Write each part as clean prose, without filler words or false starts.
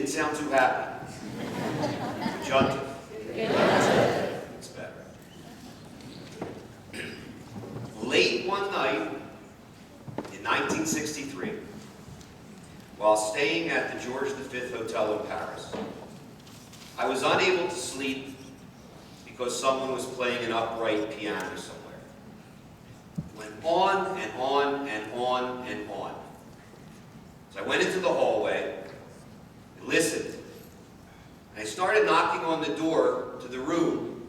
didn't sound too happy. Conjunctive. It's better. Late one night in 1963, while staying at the George V Hotel in Paris, I was unable to sleep because someone was playing an upright piano somewhere. It went on and on and on and on. So I went into the hallway and listened. And I started knocking on the door to the room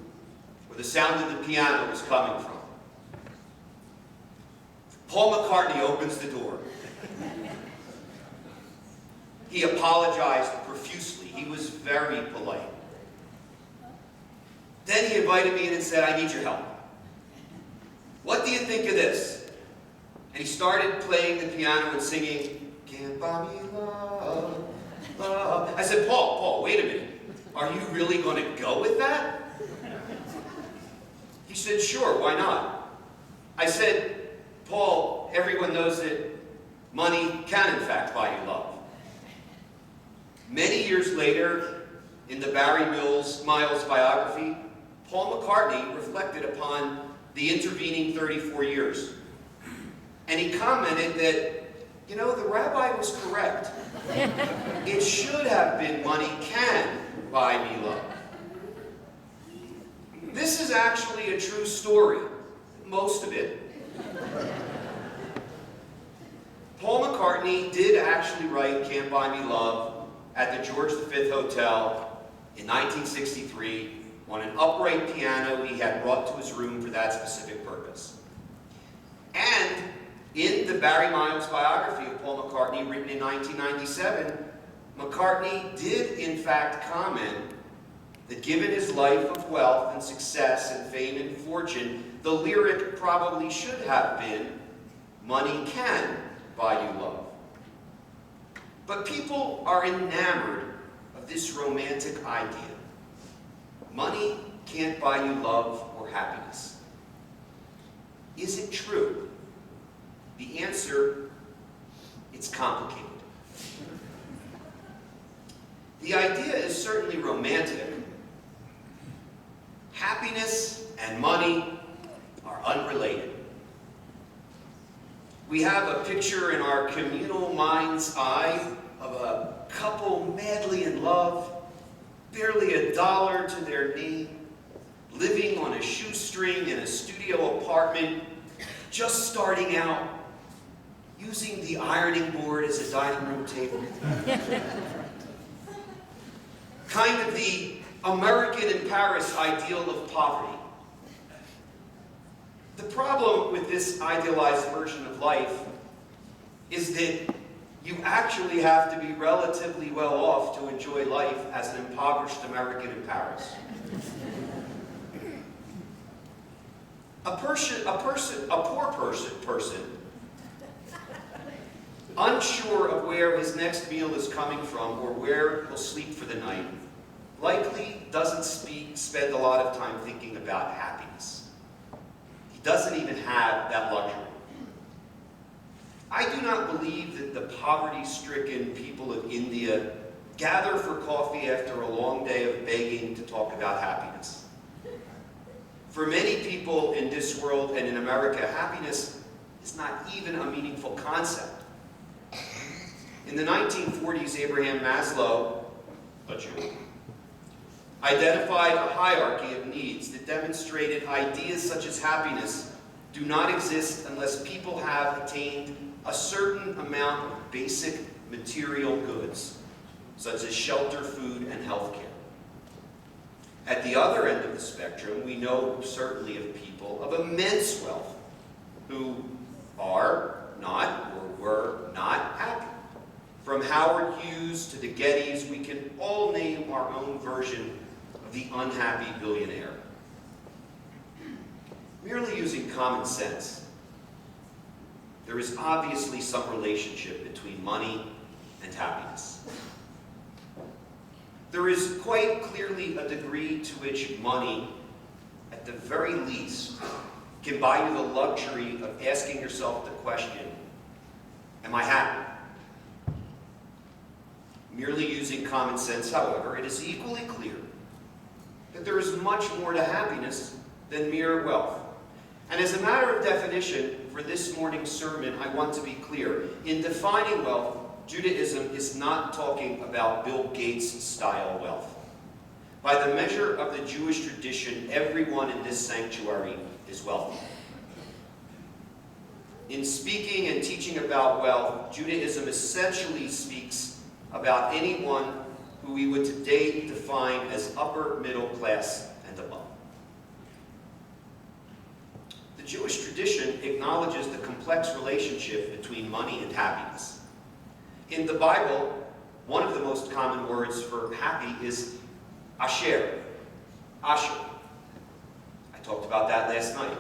where the sound of the piano was coming from. Paul McCartney opens the door. He apologized profusely. He was very polite. Then he invited me in and said, "I need your help. What do you think of this?" And he started playing the piano and singing, "Can't buy me love, love." I said, Paul, wait a minute. Are you really going to go with that? He said, "Sure, why not?" I said, "Paul, everyone knows that money can in fact buy you love." Many years later, in the Barry Miles biography, Paul McCartney reflected upon the intervening 34 years. And he commented that, you know, the rabbi was correct. It should have been money can buy me love. This is actually a true story, most of it. Paul McCartney did actually write "Can't Buy Me Love" at the George V Hotel in 1963 on an upright piano he had brought to his room for that specific purpose. And in the Barry Miles biography of Paul McCartney, written in 1997, McCartney did in fact comment that given his life of wealth and success and fame and fortune, the lyric probably should have been, "Money can buy you love." But people are enamored of this romantic idea. Money can't buy you love or happiness. Is it true? The answer, it's complicated. The idea is certainly romantic. Happiness and money are unrelated. We have a picture in our communal mind's eye of a couple madly in love, barely $1 to their knee, living on a shoestring in a studio apartment, just starting out, using the ironing board as a dining room table. Kind of the American in Paris ideal of poverty. The problem with this idealized version of life is that you actually have to be relatively well off to enjoy life as an impoverished American in Paris. A poor person, unsure of where his next meal is coming from or where he'll sleep for the night, likely doesn't spend a lot of time thinking about happiness. He doesn't even have that luxury. I do not believe that the poverty-stricken people of India gather for coffee after a long day of begging to talk about happiness. For many people in this world and in America, happiness is not even a meaningful concept. In the 1940s, Abraham Maslow, a Jew, identified a hierarchy of needs that demonstrated ideas such as happiness do not exist unless people have attained a certain amount of basic material goods, such as shelter, food, and health care. At the other end of the spectrum, we know certainly of people of immense wealth who are not or were not happy. From Howard Hughes to the Gettys, we can all name our own version of the unhappy billionaire. Merely using common sense, there is obviously some relationship between money and happiness. There is quite clearly a degree to which money, at the very least, can buy you the luxury of asking yourself the question, am I happy? Merely using common sense, however, it is equally clear that there is much more to happiness than mere wealth. And as a matter of definition, for this morning's sermon, I want to be clear. In defining wealth, Judaism is not talking about Bill Gates-style wealth. By the measure of the Jewish tradition, everyone in this sanctuary is wealthy. In speaking and teaching about wealth, Judaism essentially speaks about anyone who we would today define as upper middle class and above. The Jewish tradition acknowledges the complex relationship between money and happiness. In the Bible, one of the most common words for happy is asher. Asher. I talked about that last night.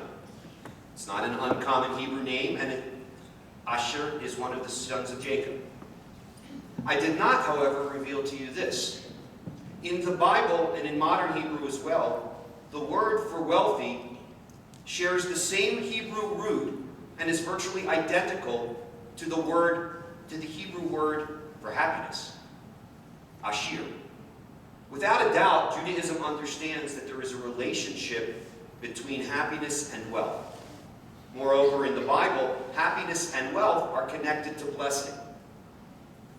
It's not an uncommon Hebrew name, and Asher is one of the sons of Jacob. I did not, however, reveal to you this. In the Bible, and in modern Hebrew as well, the word for wealthy shares the same Hebrew root and is virtually identical to the Hebrew word for happiness, ashir. Without a doubt, Judaism understands that there is a relationship between happiness and wealth. Moreover, in the Bible, happiness and wealth are connected to blessing.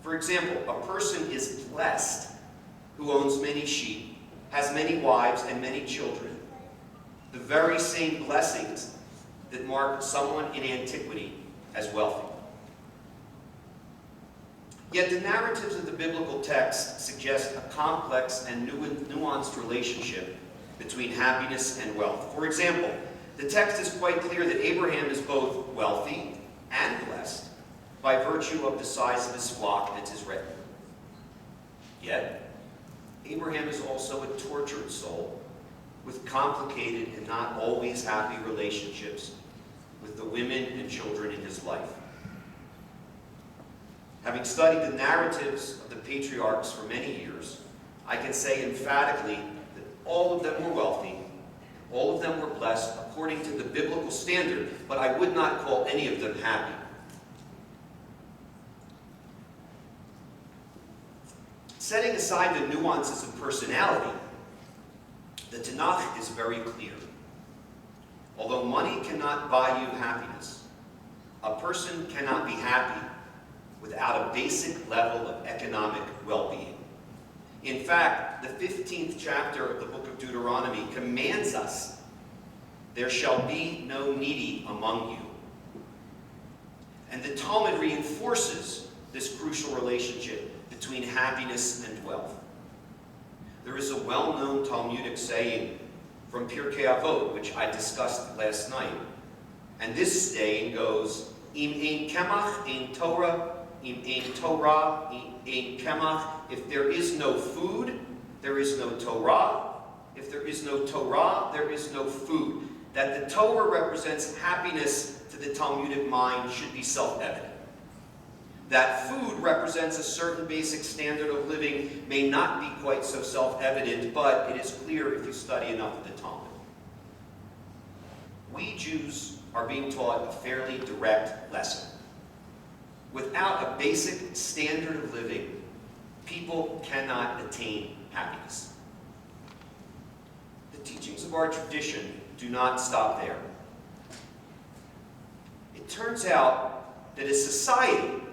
For example, a person is blessed who owns many sheep, has many wives and many children. The very same blessings that mark someone in antiquity as wealthy. Yet the narratives of the biblical text suggest a complex and nuanced relationship between happiness and wealth. For example, the text is quite clear that Abraham is both wealthy and blessed by virtue of the size of his flock, and it is written. Yet, Abraham is also a tortured soul with complicated and not always happy relationships with the women and children in his life. Having studied the narratives of the patriarchs for many years, I can say emphatically that all of them were wealthy, all of them were blessed according to the biblical standard, but I would not call any of them happy. Setting aside the nuances of personality, the Tanakh is very clear. Although money cannot buy you happiness, a person cannot be happy without a basic level of economic well-being. In fact, the 15th chapter of the book of Deuteronomy commands us, "There shall be no needy among you." And the Talmud reinforces this crucial relationship between happiness and wealth. There is a well-known Talmudic saying from Pirkei Avot, which I discussed last night. And this saying goes, "Im ein kemach ein Torah, im ein Torah, ein kemach." If there is no food, there is no Torah. If there is no Torah, there is no food. That the Torah represents happiness to the Talmudic mind should be self-evident. That food represents a certain basic standard of living may not be quite so self-evident, but it is clear if you study enough of the Talmud. We Jews are being taught a fairly direct lesson. Without a basic standard of living, people cannot attain happiness. The teachings of our tradition do not stop there. It turns out that a society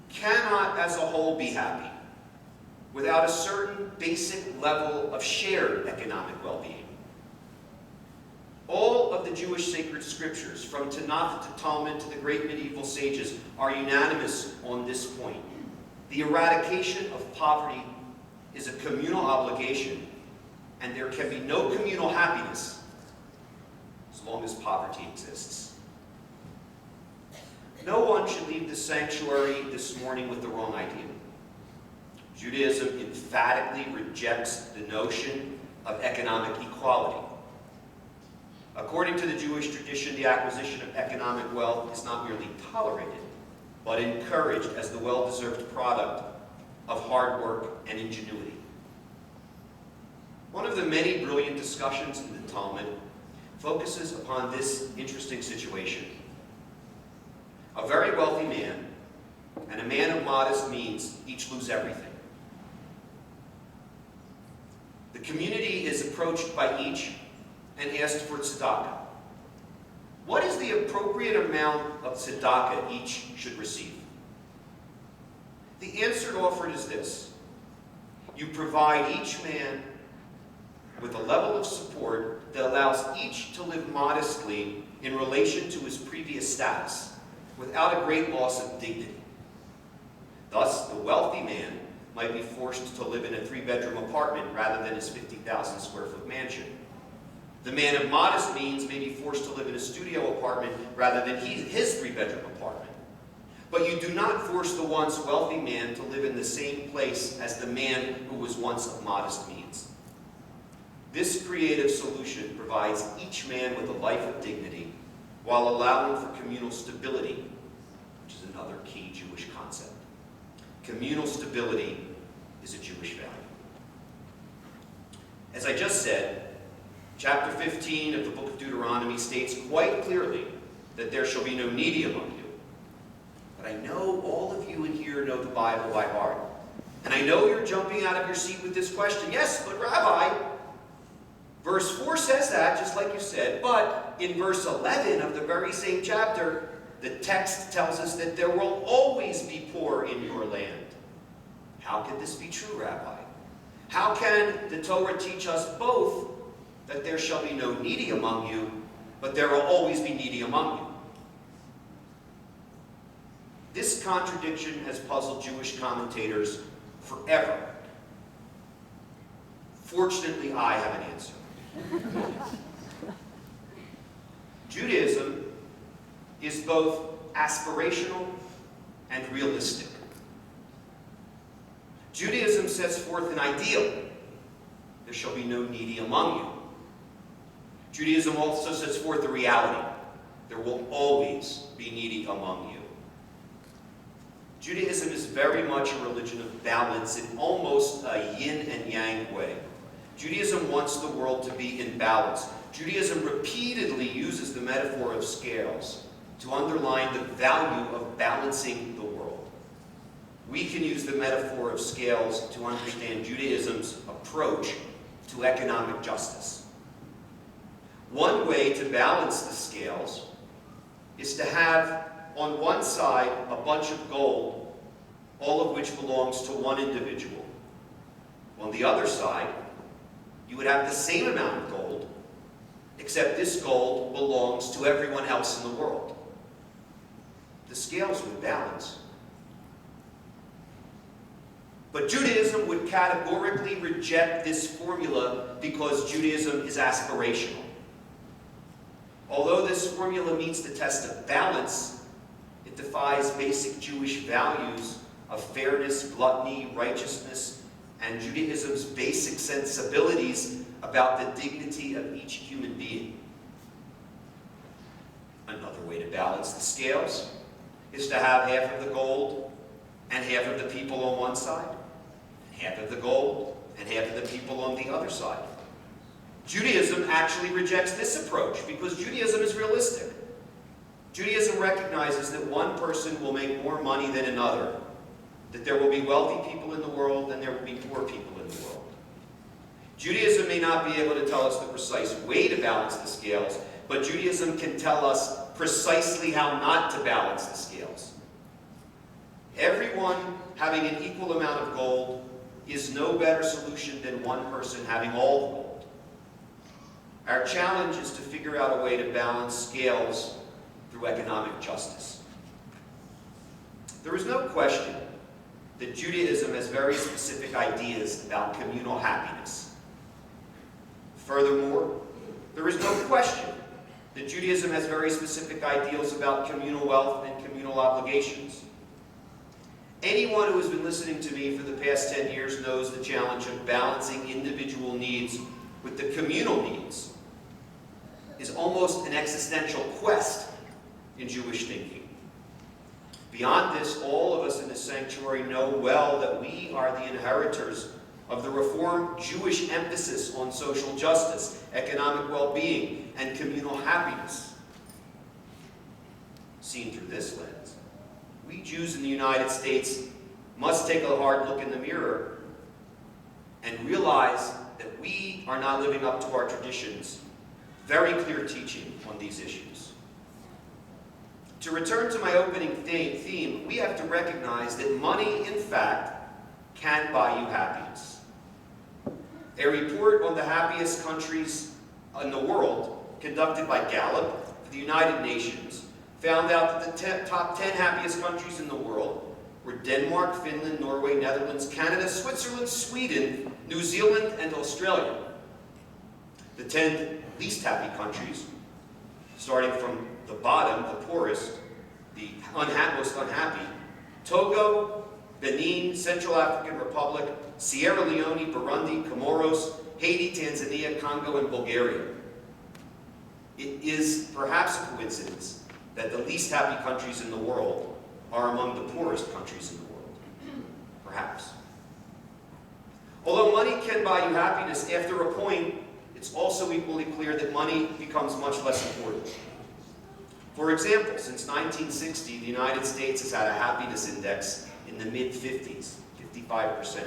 cannot as a whole be happy without a certain basic level of shared economic well-being. All of the Jewish sacred scriptures, from Tanakh to Talmud to the great medieval sages, are unanimous on this point. The eradication of poverty is a communal obligation, and there can be no communal happiness as long as poverty exists. No one should leave the sanctuary this morning with the wrong idea. Judaism emphatically rejects the notion of economic equality. According to the Jewish tradition, the acquisition of economic wealth is not merely tolerated, but encouraged as the well-deserved product of hard work and ingenuity. One of the many brilliant discussions in the Talmud focuses upon this interesting situation. A very wealthy man and a man of modest means each lose everything. The community is approached by each and asked for tzedakah. What is the appropriate amount of tzedakah each should receive? The answer offered is this. You provide each man with a level of support that allows each to live modestly in relation to his previous status, without a great loss of dignity. Thus, the wealthy man might be forced to live in a 3-bedroom apartment rather than his 50,000 square foot mansion. The man of modest means may be forced to live in a studio apartment rather than his 3-bedroom apartment. But you do not force the once wealthy man to live in the same place as the man who was once of modest means. This creative solution provides each man with a life of dignity while allowing for communal stability, which is another key Jewish concept. Communal stability is a Jewish value. As I just said, chapter 15 of the book of Deuteronomy states quite clearly that there shall be no needy among you. But I know all of you in here know the Bible by heart. And I know you're jumping out of your seat with this question. Yes, but Rabbi, verse 4 says that, just like you said, but in verse 11 of the very same chapter, the text tells us that there will always be poor in your land. How can this be true, Rabbi? How can the Torah teach us both that there shall be no needy among you, but there will always be needy among you? This contradiction has puzzled Jewish commentators forever. Fortunately, I have an answer. Judaism is both aspirational and realistic. Judaism sets forth an ideal. There shall be no needy among you. Judaism also sets forth the reality. There will always be needy among you. Judaism is very much a religion of balance in almost a yin and yang way. Judaism wants the world to be in balance. Judaism repeatedly uses the metaphor of scales to underline the value of balancing the world. We can use the metaphor of scales to understand Judaism's approach to economic justice. One way to balance the scales is to have on one side a bunch of gold, all of which belongs to one individual. On the other side, you would have the same amount of gold, except this gold belongs to everyone else in the world. The scales would balance. But Judaism would categorically reject this formula because Judaism is aspirational. Although this formula meets the test of balance, it defies basic Jewish values of fairness, gluttony, righteousness, and Judaism's basic sensibilities about the dignity of each human being. Another way to balance the scales is to have half of the gold and half of the people on one side, and half of the gold and half of the people on the other side. Judaism actually rejects this approach because Judaism is realistic. Judaism recognizes that one person will make more money than another, that there will be wealthy people in the world and there will be poor people in the world. Judaism may not be able to tell us the precise way to balance the scales, but Judaism can tell us precisely how not to balance the scales. Everyone having an equal amount of gold is no better solution than one person having all the gold. Our challenge is to figure out a way to balance scales through economic justice. There is no question that Judaism has very specific ideas about communal happiness. Furthermore, there is no question that Judaism has very specific ideals about communal wealth and communal obligations. Anyone who has been listening to me for the past 10 years knows the challenge of balancing individual needs with the communal needs is almost an existential quest in Jewish thinking. Beyond this, all of us in this sanctuary know well that we are the inheritors of the Reformed Jewish emphasis on social justice, economic well-being, and communal happiness. Seen through this lens, we Jews in the United States must take a hard look in the mirror and realize that we are not living up to our traditions. Very clear teaching on these issues. To return to my opening theme, we have to recognize that money, in fact, can buy you happiness. A report on the happiest countries in the world, conducted by Gallup for the United Nations, found out that the top 10 happiest countries in the world were Denmark, Finland, Norway, Netherlands, Canada, Switzerland, Sweden, New Zealand, and Australia. The 10 least happy countries, starting from the bottom, the poorest, the most unhappy: Togo, Benin, Central African Republic, Sierra Leone, Burundi, Comoros, Haiti, Tanzania, Congo, and Bulgaria. It is perhaps a coincidence that the least happy countries in the world are among the poorest countries in the world. Perhaps. Although money can buy you happiness, after a point, it's also equally clear that money becomes much less important. For example, since 1960, the United States has had a happiness index in the mid-50s, 55%.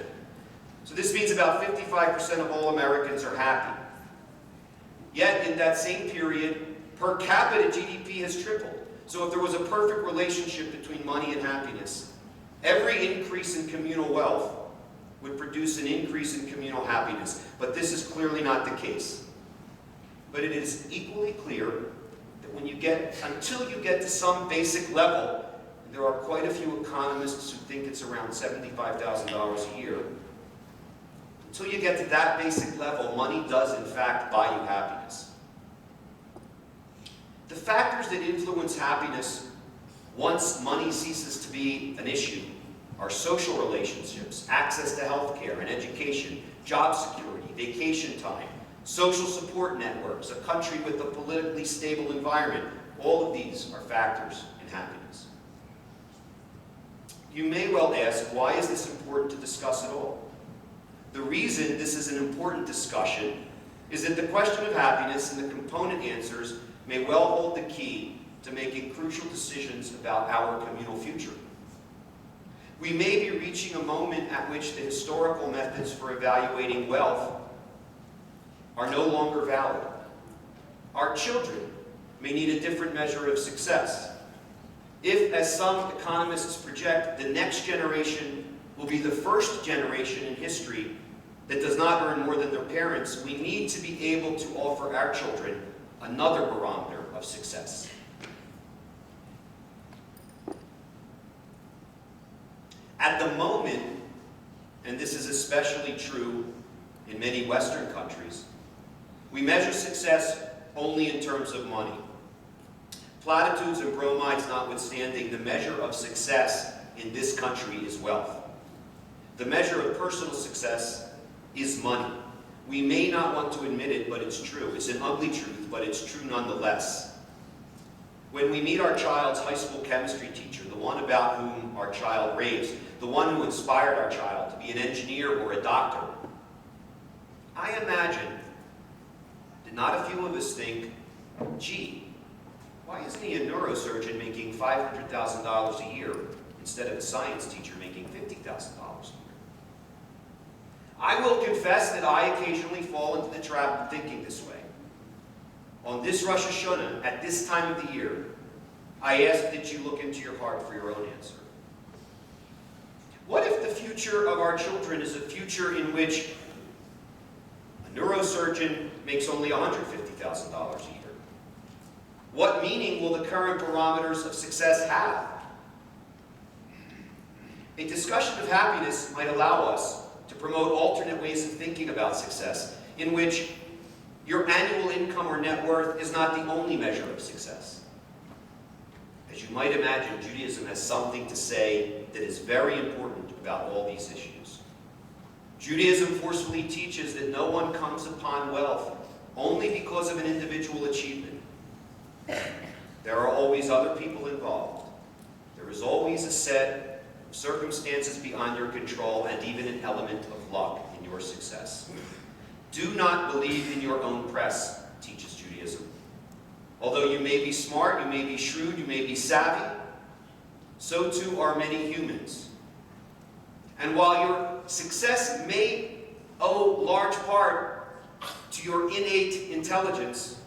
So this means about 55% of all Americans are happy. Yet, in that same period, per capita GDP has tripled. So if there was a perfect relationship between money and happiness, every increase in communal wealth would produce an increase in communal happiness. But this is clearly not the case. But it is equally clear that until you get to some basic level, and there are quite a few economists who think it's around $75,000 a year, until you get to that basic level, money does in fact buy you happiness. The factors that influence happiness once money ceases to be an issue are social relationships, access to health care and education, job security, vacation time, social support networks, a country with a politically stable environment. All of these are factors in happiness. You may well ask, why is this important to discuss at all? The reason this is an important discussion is that the question of happiness and the component answers may well hold the key to making crucial decisions about our communal future. We may be reaching a moment at which the historical methods for evaluating wealth are no longer valid. Our children may need a different measure of success. If, as some economists project, the next generation will be the first generation in history that does not earn more than their parents, we need to be able to offer our children another barometer of success. At the moment, and this is especially true in many Western countries, we measure success only in terms of money. Platitudes and bromides notwithstanding, the measure of success in this country is wealth. The measure of personal success is money. We may not want to admit it, but it's true. It's an ugly truth, but it's true nonetheless. When we meet our child's high school chemistry teacher, the one about whom our child raves, the one who inspired our child to be an engineer or a doctor, I imagine that not a few of us think, gee, why isn't he a neurosurgeon making $500,000 a year instead of a science teacher making $50,000 a year? I will confess that I occasionally fall into the trap of thinking this way. On this Rosh Hashanah, at this time of the year, I ask that you look into your heart for your own answer. What if the future of our children is a future in which a neurosurgeon makes only $150,000 a year? What meaning will the current barometers of success have? A discussion of happiness might allow us to promote alternate ways of thinking about success, in which your annual income or net worth is not the only measure of success. As you might imagine, Judaism has something to say that is very important about all these issues. Judaism forcefully teaches that no one comes upon wealth only because of an individual achievement. There are always other people involved. There is always a set of circumstances beyond your control and even an element of luck in your success. Do not believe in your own press, teaches Judaism. Although you may be smart, you may be shrewd, you may be savvy, so too are many humans. And while your success may owe large part to your innate intelligence,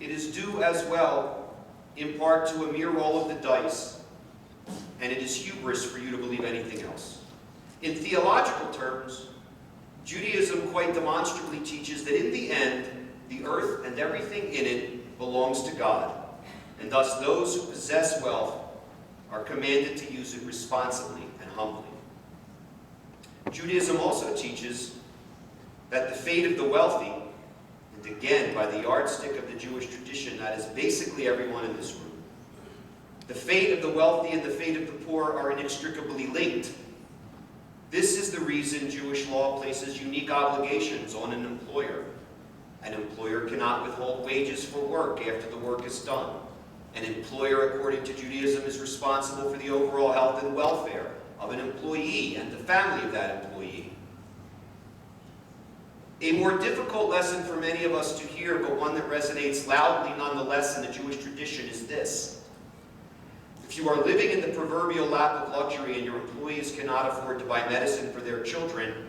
it is due as well, in part, to a mere roll of the dice, and it is hubris for you to believe anything else. In theological terms, Judaism quite demonstrably teaches that in the end, the earth and everything in it belongs to God, and thus those who possess wealth are commanded to use it responsibly and humbly. Judaism also teaches that the fate of the wealthy, and again by the yardstick of the Jewish tradition, that is basically everyone in this room, the fate of the wealthy and the fate of the poor are inextricably linked. This is the reason Jewish law places unique obligations on an employer. An employer cannot withhold wages for work after the work is done. An employer, according to Judaism, is responsible for the overall health and welfare of an employee and the family of that employee. A more difficult lesson for many of us to hear, but one that resonates loudly nonetheless in the Jewish tradition, is this. If you are living in the proverbial lap of luxury and your employees cannot afford to buy medicine for their children,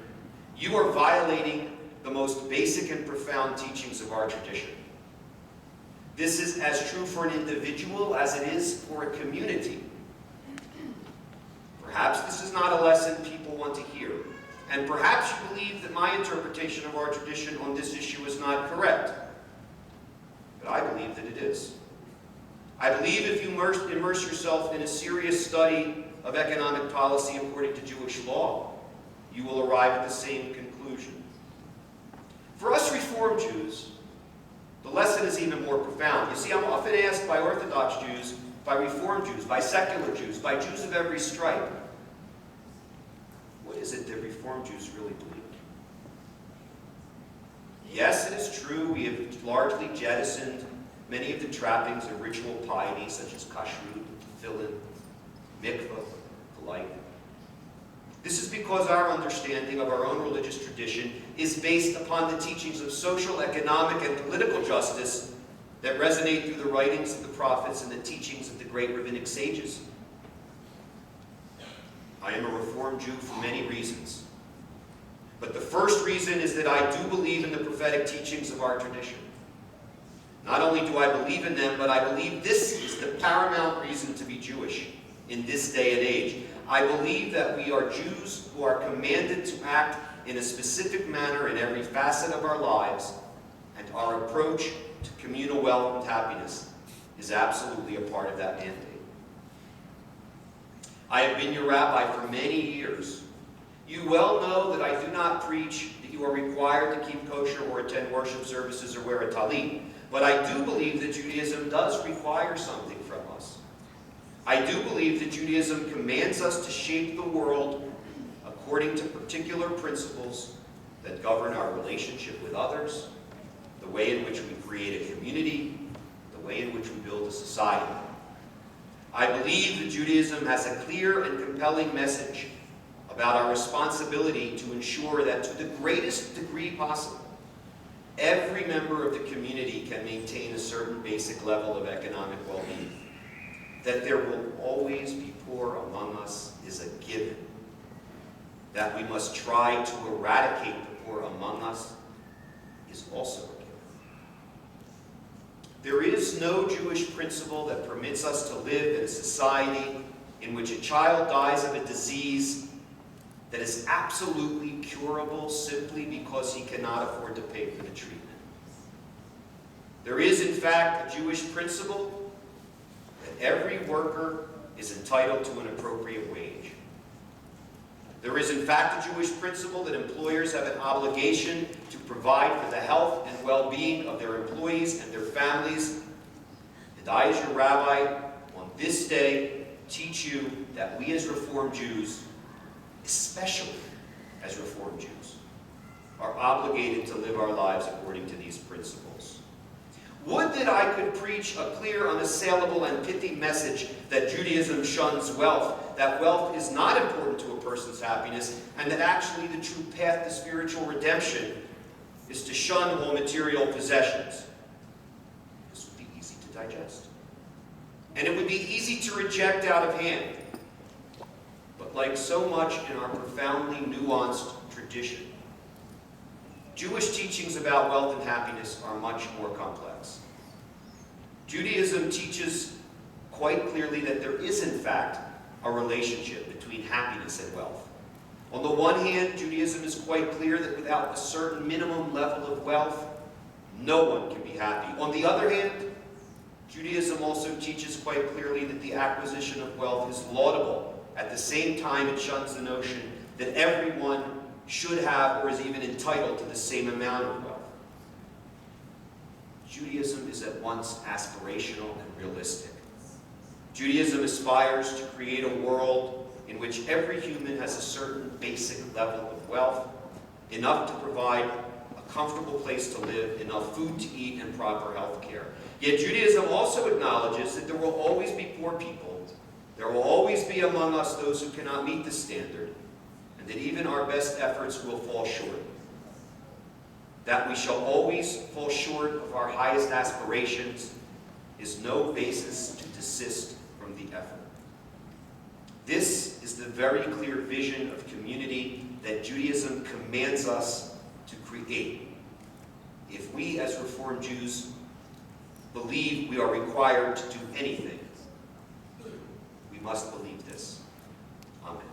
you are violating the most basic and profound teachings of our tradition. This is as true for an individual as it is for a community. Perhaps this is not a lesson people want to hear, and perhaps you believe that my interpretation of our tradition on this issue is not correct. But I believe that it is. I believe if you immerse yourself in a serious study of economic policy according to Jewish law, you will arrive at the same conclusion. For us Reform Jews, the lesson is even more profound. You see, I'm often asked by Orthodox Jews, by Reform Jews, by secular Jews, by Jews of every stripe, what is it that Reform Jews really believe? Yes, it is true, we have largely jettisoned many of the trappings of ritual piety, such as kashrut, tefillin, mikvah, the like. This is because our understanding of our own religious tradition is based upon the teachings of social, economic, and political justice that resonate through the writings of the prophets and the teachings of the great rabbinic sages. I am a Reformed Jew for many reasons. But the first reason is that I do believe in the prophetic teachings of our tradition. Not only do I believe in them, but I believe this is the paramount reason to be Jewish in this day and age. I believe that we are Jews who are commanded to act in a specific manner in every facet of our lives, and our approach to communal wealth and happiness is absolutely a part of that mandate. I have been your rabbi for many years. You well know that I do not preach that you are required to keep kosher or attend worship services or wear a talit. But I do believe that Judaism does require something from us. I do believe that Judaism commands us to shape the world according to particular principles that govern our relationship with others, the way in which we create a community, the way in which we build a society. I believe that Judaism has a clear and compelling message about our responsibility to ensure that to the greatest degree possible, every member of the community can maintain a certain basic level of economic well-being. That there will always be poor among us is a given. That we must try to eradicate the poor among us is also a given. There is no Jewish principle that permits us to live in a society in which a child dies of a disease that is absolutely curable simply because he cannot afford to pay for the treatment. There is, in fact, a Jewish principle that every worker is entitled to an appropriate wage. There is, in fact, a Jewish principle that employers have an obligation to provide for the health and well-being of their employees and their families. And I, as your rabbi, on this day, teach you that we as Reformed Jews, especially as Reformed Jews, are obligated to live our lives according to these principles. Would that I could preach a clear, unassailable, and pithy message that Judaism shuns wealth, that wealth is not important to a person's happiness, and that actually the true path to spiritual redemption is to shun all material possessions. This would be easy to digest. And it would be easy to reject out of hand. like so much in our profoundly nuanced tradition, Jewish teachings about wealth and happiness are much more complex. Judaism teaches quite clearly that there is, in fact, a relationship between happiness and wealth. On the one hand, Judaism is quite clear that without a certain minimum level of wealth, no one can be happy. On the other hand, Judaism also teaches quite clearly that the acquisition of wealth is laudable. At the same time, it shuns the notion that everyone should have or is even entitled to the same amount of wealth. Judaism is at once aspirational and realistic. Judaism aspires to create a world in which every human has a certain basic level of wealth, enough to provide a comfortable place to live, enough food to eat, and proper health care. Yet Judaism also acknowledges that there will always be poor people. There will always be among us those who cannot meet the standard, and that even our best efforts will fall short. That we shall always fall short of our highest aspirations is no basis to desist from the effort. This is the very clear vision of community that Judaism commands us to create. If we as Reformed Jews believe we are required to do anything, we must believe this. Amen.